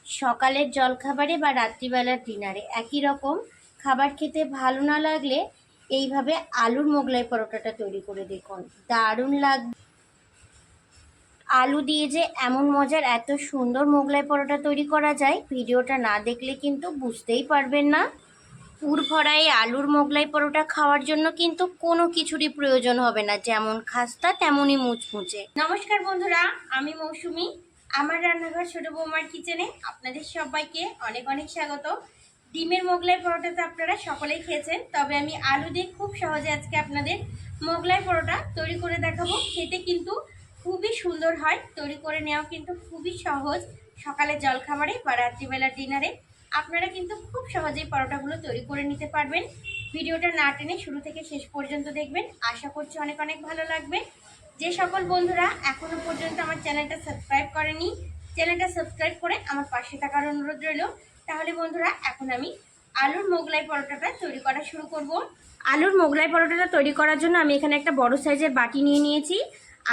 সকালের জলখাবারে বা রাত্রিবেলার ডিনারে একই রকম খাবার খেতে ভালো না লাগলে এইভাবে আলুর মোগলাই পরোটাটা তৈরি করে দেখুন, দারুণ লাগবে। আলু দিয়ে যে এমন মজার এত সুন্দর মোগলাই পরোটা তৈরি করা যায়, ভিডিওটা না দেখলে কিন্তু বুঝতেই পারবেন না। পুর ভরা এই আলুর মোগলাই পরোটা খাওয়ার জন্য কিন্তু কোনো কিছুরই প্রয়োজন হবে না, যেমন খাস্তা তেমনই মুচমুচে। নমস্কার বন্ধুরা, আমি মৌসুমি। আমার রান্নাঘর ছোট বৌমার কিচেনে আপনাদের সবাইকে অনেক অনেক স্বাগত। ডিমের মোগলাই পরোটা তো আপনারা সকলেই খেয়েছেন, তবে আমি আলু দিয়ে খুব সহজে আজকে আপনাদের মোগলাই পরোটা তৈরি করে দেখাবো। খেতে কিন্তু খুবই সুন্দর হয়, তৈরি করে নেওয়া কিন্তু খুবই সহজ। সকালে জলখাবারে বা রাত্রিবেলার ডিনারে আপনারা কিন্তু খুব সহজেই পরোটাগুলো তৈরি করে নিতে পারবেন। ভিডিওটা না টেনে শুরু থেকে শেষ পর্যন্ত দেখবেন, আশা করছি অনেক অনেক ভালো লাগবে। যে সকল বন্ধুরা এখনো পর্যন্ত আমার চ্যানেলটা সাবস্ক্রাইব করেনি, চ্যানেলটা সাবস্ক্রাইব করে আমার পাশে থাকার অনুরোধ রইল। তাহলে বন্ধুরা, এখন আমি আলুর মোগলাই পরোটাটা তৈরি করা শুরু করব। আলুর মোগলাই পরোটাটা তৈরি করার জন্য আমি এখানে একটা বড় সাইজের বাটি নিয়ে নিয়েছি,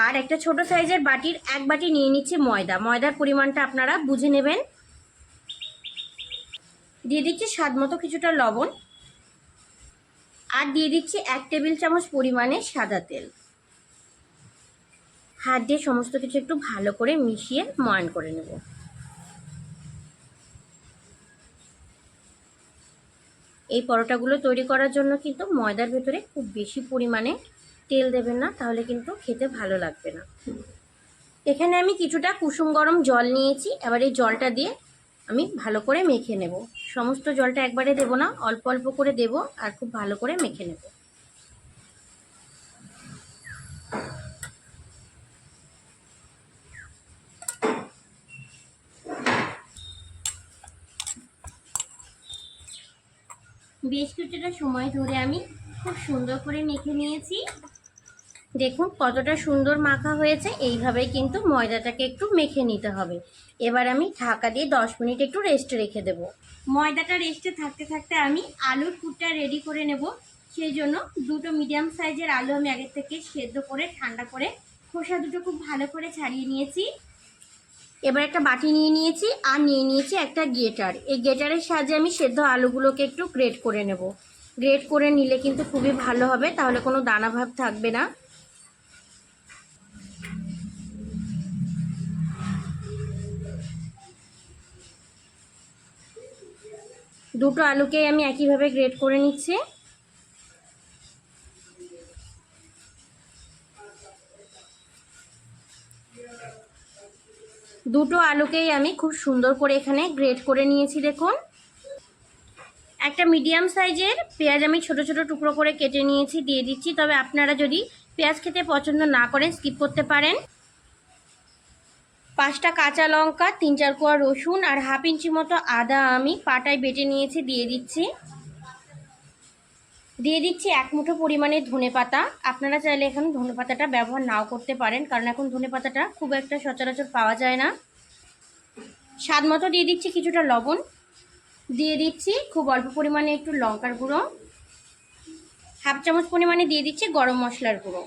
আর একটা ছোট সাইজের বাটির এক বাটি নিয়ে নিচ্ছি ময়দা। ময়দার পরিমাণটা আপনারা বুঝে নেবেন। দিয়ে দিচ্ছি স্বাদ মতো কিছুটা লবণ, আর দিয়ে দিচ্ছি 1 টেবিল চামচ পরিমাণে সাদা তেল। হাত দিয়ে সমস্ত কিছু একটু ভালো করে মিশিয়ে ময়ান করে নেব। এই পরোটাগুলো তৈরি করার জন্য কিন্তু ময়দার ভেতরে খুব বেশি পরিমাণে তেল দেবেন না, তাহলে কিন্তু খেতে ভালো লাগবে না। এখানে আমি কিছুটা কুসুম গরম জল নিয়েছি, এবার এই জলটা দিয়ে আমি ভালো করে মেখে নেব। সমস্ত জলটা একবারে দেব না, অল্প অল্প করে দেব, আর খুব ভালো করে মেখে নেব। বেশ কিছুটা সময় ধরে আমি খুব সুন্দর করে মেখে নিয়েছি। দেখুন কতটা সুন্দর মাখা হয়েছে। এইভাবেই কিন্তু ময়দাটাকে একটু মেখে নিতে হবে। এবার আমি ঢাকা দিয়ে 10 মিনিট একটু রেস্টে রেখে দেব। ময়দাটা রেস্টে থাকতে থাকতে আমি আলুর পুরটা রেডি করে নেব। সেই জন্য দুটো মিডিয়াম সাইজের আলু আমি আগে থেকে সেদ্ধ করে ঠান্ডা করে খোসা দুটো খুব ভালো করে ছাড়িয়ে নিয়েছি। এবার একটা বাটি নিয়ে নিয়েছি, আর নিয়ে নিয়েছি একটা গ্রেটার। এই গ্রেটারের সাহায্যে আমি সেদ্ধ আলুগুলোকে একটু গ্রেট করে নেব। গ্রেট করে নিলে কিন্তু খুবই ভালো হবে, তাহলে কোনো দানা ভাব থাকবে না। দুটো আলুকেই আমি একইভাবে গ্রেট করে নিচ্ছি। দুটো আলুকেই আমি খুব সুন্দর করে এখানে গ্রেট করে নিয়েছি। দেখুন, একটা মিডিয়াম সাইজের পেঁয়াজ আমি ছোট ছোট টুকরো করে কেটে নিয়েছি, দিয়ে দিচ্ছি। তবে আপনারা যদি পেঁয়াজ খেতে পছন্দ না করেন স্কিপ করতে পারেন। 5টা কাঁচা লঙ্কা, 3-4 কোয়া রসুন আর হাফ ইঞ্চি মতো আদা আমি পাটায় বেটে নিয়েছি, দিয়ে দিচ্ছি। দিয়ে দিচ্ছি 1 মুঠো পরিমাণে ধনেপাতা। আপনারা চাইলে এখন ধনেপাতাটা ব্যবহার নাও করতে পারেন, কারণ এখন ধনেপাতাটা খুব একটা সচরাচর পাওয়া যায় না। স্বাদ মতো দিয়ে দিচ্ছি কিছুটা লবণ, দিয়ে দিচ্ছি খুব অল্প পরিমাণে একটু লঙ্কার গুঁড়ো, হাফ চামচ পরিমাণে দিয়ে দিচ্ছি গরম মশলার গুঁড়ো।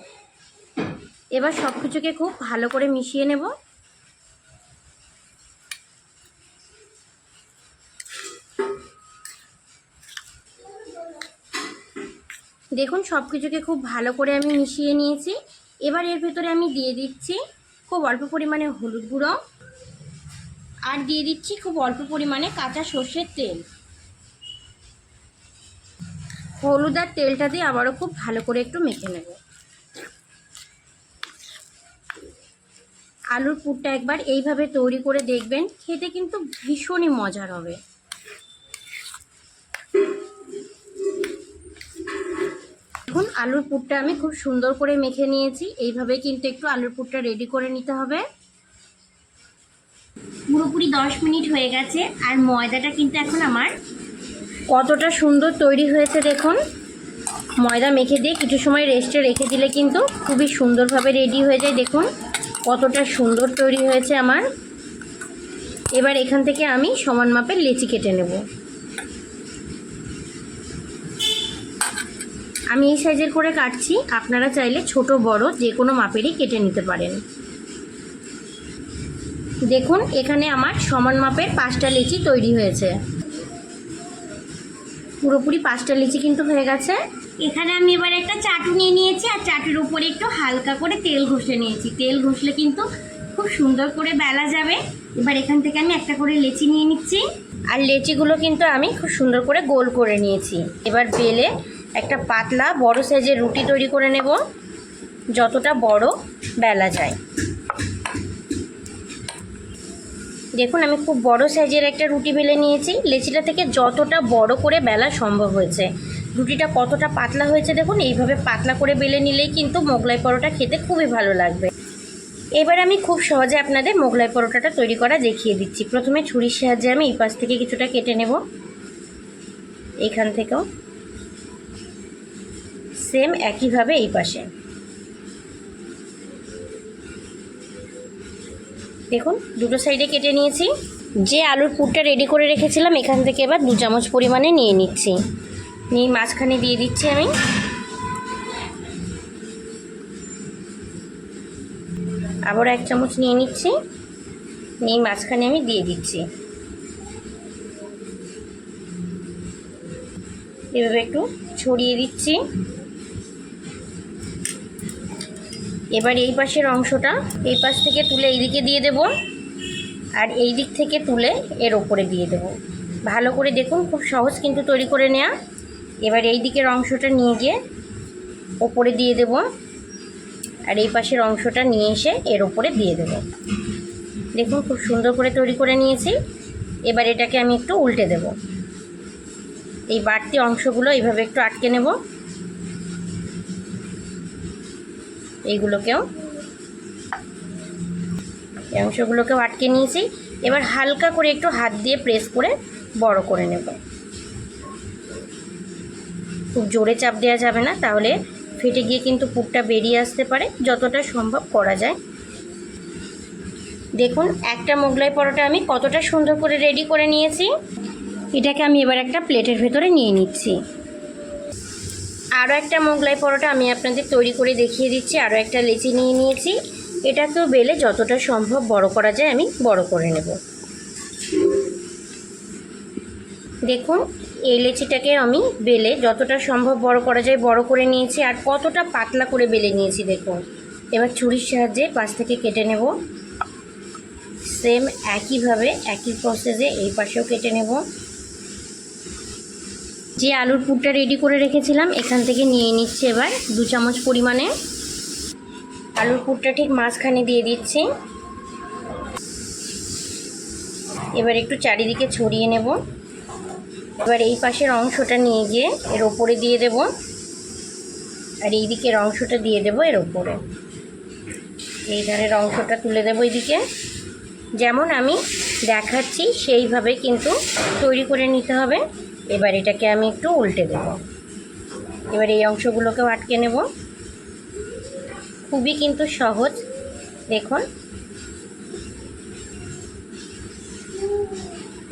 এবার সব কিছুকে খুব ভালো করে মিশিয়ে নেব। দেখুন সব কিছুকে খুব ভালো করে আমি মিশিয়ে নিয়েছি। এবার এর ভেতরে আমি দিয়ে দিচ্ছি খুব অল্প পরিমাণে হলুদ গুঁড়ো, আর দিয়ে দিচ্ছি খুব অল্প পরিমাণে কাঁচা সর্ষের তেল। হলুদ আর তেলটা দিয়ে আবারও খুব ভালো করে একটু মেখে নেব। আলুর পুরটা একবার এইভাবে তৈরি করে দেখবেন, খেতে কিন্তু ভীষণই মজার হবে। দেখুন আলুর পুরটা আমি খুব সুন্দর করে মেখে নিয়েছি। এইভাবে কিন্তু একটু আলুর পুরটা রেডি করে নিতে হবে। পুরোপুরি 10 মিনিট হয়ে গেছে, আর ময়দাটা কিন্তু এখন আমার কতটা সুন্দর তৈরি হয়েছে দেখুন। ময়দা মেখে দিয়ে কিছু সময় রেস্টে রেখে দিলে কিন্তু খুবই সুন্দরভাবে রেডি হয়ে যায়। দেখুন কতটা সুন্দর তৈরি হয়েছে আমার। এবার এখান থেকে আমি সমান মাপের লেচি কেটে নেব। আমি এই সাইজের করে কাটছি, আপনারা চাইলে ছোট বড় যে কোনো মাপেরই কেটে নিতে পারেন। দেখুন এখানে আমার সমান মাপের 5টা লিচি তৈরি হয়েছে। পুরোপুরি 5টা লিচি কিন্তু হয়ে গেছে। এখানে আমি এবার একটা চাটু নিয়ে নিয়েছি, আর চাটুর উপরে একটু হালকা করে তেল ঘষে নিয়েছি। তেল ঘষলে কিন্তু খুব সুন্দর করে বেলা যাবে। এবার এখান থেকে আমি একটা করে লেচি নিয়ে নিচ্ছি, আর লেচিগুলো কিন্তু আমি খুব সুন্দর করে গোল করে নিয়েছি। এবার বেলে একটা পাতলা বড় সাইজের রুটি তৈরি করে নেব, যতটা বড় বেলা যায়। দেখুন আমি খুব বড় সাইজের একটা রুটি বেলে নিয়েছি। লেচিটা থেকে যতটা বড় করে বেলা সম্ভব হয়েছে। রুটিটা কতটা পাতলা হয়েছে দেখুন, এইভাবে পাতলা করে বেলে নিলেই কিন্তু মোগলাই পরোটা খেতে খুবই ভালো লাগবে। এবার আমি খুব সহজে আপনাদের মোগলাই পরোটাটা তৈরি করা দেখিয়ে দিচ্ছি। প্রথমে ছুরির সাহায্যে আমি এই পাশ থেকে কিছুটা কেটে নেব, এইখান থেকেও সেম একইভাবে এই পাশে। দেখুন দুটো সাইডে কেটে নিয়েছি। যে আলুর পুরটা রেডি করে রেখেছিলাম এখান থেকে এবার 2 চামচ পরিমাণে নিয়ে নিচ্ছি, নিয়ে মাঝখানে দিয়ে দিচ্ছি আমি। আবার 1 চামচ নিয়ে নিচ্ছি, নিয়ে মাঝখানে আমি দিয়ে দিচ্ছি। এভাবে একটু ছড়িয়ে দিচ্ছি। এবার এই পাশের অংশটা এই পাশ থেকে তুলে এইদিকে দিয়ে দেব, আর এই দিক থেকে তুলে এর ওপরে দিয়ে দেব। ভালো করে দেখুন, খুব সহজ কিন্তু তৈরি করে নেওয়া। এবার এই দিকের অংশটা নিয়ে গিয়ে ওপরে দিয়ে দেব, আর এই পাশের অংশটা নিয়ে এসে এর ওপরে দিয়ে দেব। দেখুন খুব সুন্দর করে তৈরি করে নিয়েছি। এবার এটাকে আমি একটু উল্টে দেব। এই বাড়তি অংশগুলো এইভাবে একটু আটকে নেব, এই অংশগুলোকেও আটকে নিয়েছি। এবার হালকা করে একটু হাত দিয়ে প্রেস করে বড় করে নেব। খুব জোরে চাপ দেওয়া যাবে না, তাহলে ফেটে গিয়ে কিন্তু পুরটা বেরিয়ে আসতে পারে। যতটা সম্ভব করা যায়। দেখুন একটা মোগলাই পরোটা আমি কতটা সুন্দর করে রেডি করে নিয়েছি। এটাকে আমি এবার একটা প্লেটের ভেতরে নিয়ে নিচ্ছি। আরও একটা মোগলাই পরোটা আমি আপনাদের তৈরি করে দেখিয়ে দিচ্ছি। আরও একটা লেচি নিয়ে নিয়েছি, এটাকেও বেলে যতটা সম্ভব বড় করা যায় আমি বড় করে নেব। দেখুন এই লেচিটাকে আমি বেলে যতটা সম্ভব বড় করা যায় বড় করে নিয়েছি, আর কতটা পাতলা করে বেলে নিয়েছি দেখুন। এবার ছুরির সাহায্যে পাশ থেকে কেটে নেব, সেম একইভাবে একই প্রসেসে এই পাশেও কেটে নেব। যে আলুর পুরটা রেডি করে রেখেছিলাম এখান থেকে নিয়ে নিচ্ছি এবার 2 চামচ পরিমাণে। আলুর পুরটা ঠিক মাঝখানে দিয়ে দিচ্ছি। এবার একটু চারিদিকে ছড়িয়ে নেব। এবার এই পাশের অংশটা নিয়ে গিয়ে এর ওপরে দিয়ে দেব, আর এই দিকের অংশটা দিয়ে দেব এর ওপরে। এই ধারের অংশটা তুলে দেব এইদিকে। যেমন আমি দেখাচ্ছি সেইভাবে কিন্তু তৈরি করে নিতে হবে। এবার এটাকে আমি একটু উল্টে দেব। এবার এই অংশগুলোকেও আটকে নেব। খুবই কিন্তু সহজ দেখুন।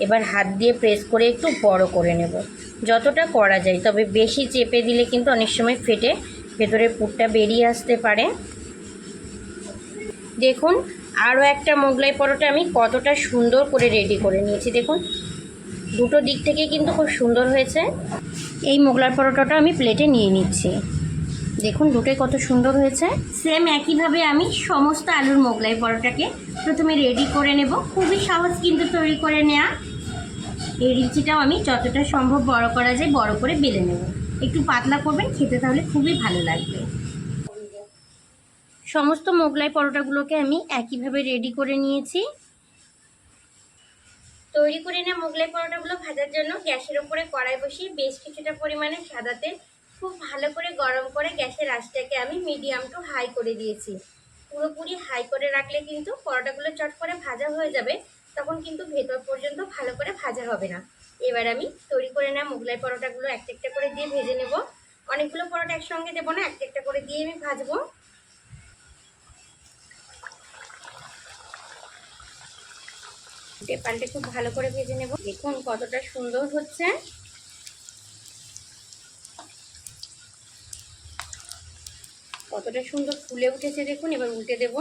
এবার হাত দিয়ে প্রেস করে একটু বড় করে নেব, যতটা করা যায়। তবে বেশি চেপে দিলে কিন্তু অনেক সময় ফেটে ভেতরের পুরটা বেরিয়ে আসতে পারে। দেখুন আরও একটা মোগলাই পরোটা আমি কতটা সুন্দর করে রেডি করে নিয়েছি। দেখুন দুটো দিক থেকে কিন্তু খুব সুন্দর হয়েছে। এই মোগলাই পরোটাটা আমি প্লেটে নিয়ে নিচ্ছি। দেখুন দুটোই কত সুন্দর হয়েছে। সেম একইভাবে আমি সমস্ত আলুর মোগলাই পরোটাকে প্রথমে রেডি করে নেব। খুবই সহজ কিন্তু তৈরি করে নেওয়া। এই লিচিটাও আমি যতটা সম্ভব বড় করা যায় বড় করে বেলে নেব। একটু পাতলা করবেন, খেতে তাহলে খুবই ভালো লাগবে। সমস্ত মোগলাই পরোটাগুলোকে আমি একইভাবে রেডি করে নিয়েছি। তৈরি করে নেওয়া মোগলাই পরোটাগুলো ভাজার জন্য গ্যাসের উপরে কড়াই বসিয়ে বেশ কিছুটা পরিমাণে সাদা তেল খুব ভালো করে গরম করে গ্যাসের আঁচটাকে আমি মিডিয়াম টু হাই করে দিয়েছি। পুরোপুরি হাই করে রাখলে কিন্তু পরোটাগুলো চট করে ভাজা হয়ে যাবে, তখন কিন্তু ভেতর পর্যন্ত ভালো করে ভাজা হবে না। এবার আমি তৈরি করে নেওয়া মোগলাই পরোটাগুলো একটা একটা করে দিয়ে ভেজে নেব। অনেকগুলো পরোটা একসঙ্গে দেবো না, একটা একটা করে দিয়ে আমি ভাজবো। পাল্টে খুব ভালো করে ভেজে নেব। দেখুন কতটা সুন্দর হচ্ছে। কতটা সুন্দর ফুলে উঠেছে দেখুন। এবার উল্টে দেব।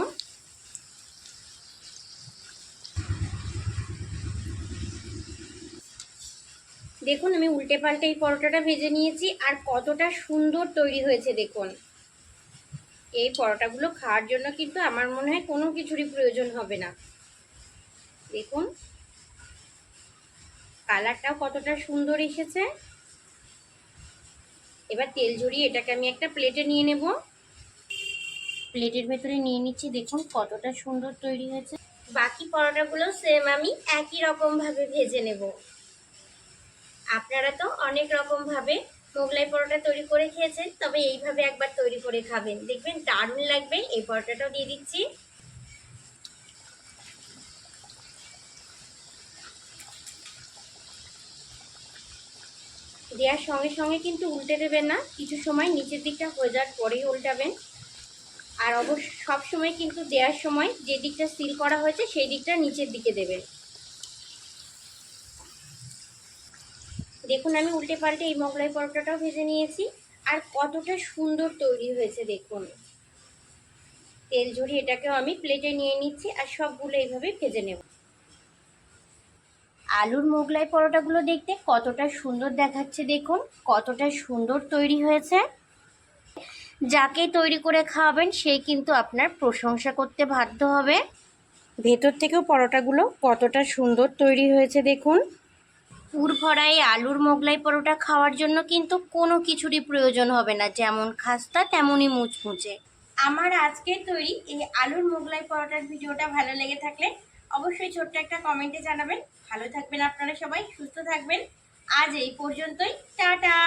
দেখুন আমি উল্টে পাল্টে এই পরোটাটা ভেজে নিয়েছি, আর কতটা সুন্দর তৈরি হয়েছে দেখুন। এই পরোটাগুলো খাওয়ার জন্য কিন্তু আমার মনে হয় কোনো কিছুরই প্রয়োজন হবে না। দেখুন কালারটাও কতটা সুন্দর এসেছে। এবার তেল ঝরিয়ে এটাকে আমি একটা প্লেটে নিয়ে নেব। প্লেটের ভেতরে নিয়ে নিচ্ছি, দেখুন কতটা সুন্দর তৈরি হয়েছে। বাকি পরোটাগুলো সেম আমি একই রকম ভাবে ভেজে নেব। আপনারা তো অনেক রকম ভাবে মোগলাই পরোটা তৈরি করে খেয়েছেন, তবে এইভাবে একবার তৈরি করে খাবেন, দেখবেন দারুণ লাগবে। এই পরোটাটাও দিয়ে দিচ্ছি। দেওয়ার সঙ্গে সঙ্গে কিন্তু উল্টে দেবেন না, কিছু সময় নিচের দিকটা হয়ে যাওয়ার পরেই উল্টাবেন। আর অবশ্য সবসময় কিন্তু দেওয়ার সময় যে দিকটা সিল করা হয়েছে সেই দিকটা নিচের দিকে দেবেন। দেখুন আমি উল্টে পাল্টে এই মোগলাই পরোটাটাও ভেজে নিয়েছি, আর কতটা সুন্দর তৈরি হয়েছে দেখুন। তেল ঝরিয়ে এটাকেও আমি প্লেটে নিয়ে নিচ্ছি, আর সবগুলো এইভাবে ভেজে নেব। আলুর মোগলাই পরোটাগুলো দেখতে কতটা সুন্দর দেখাচ্ছে দেখুন, কতটা সুন্দর তৈরি হয়েছে। যাকে তৈরি করে খাওয়াবেন সেই কিন্তু আপনার প্রশংসা করতে বাধ্য হবে। ভেতর থেকেও পরোটাগুলো কতটা সুন্দর তৈরি হয়েছে দেখুন। পুর ভরা এই আলুর মোগলাই পরোটা খাওয়ার জন্য কিন্তু কোনো কিছুরই প্রয়োজন হবে না, যেমন খাস্তা তেমনই মুচমুচে। আমার আজকের তৈরি এই আলুর মোগলাই পরোটার ভিডিওটা ভালো লেগে থাকলে অবশ্যই ছোট্ট একটা কমেন্টে জানাবেন। ভালো থাকবেন আপনারা সবাই, সুস্থ থাকবেন। আজ এই পর্যন্তই, টাটা।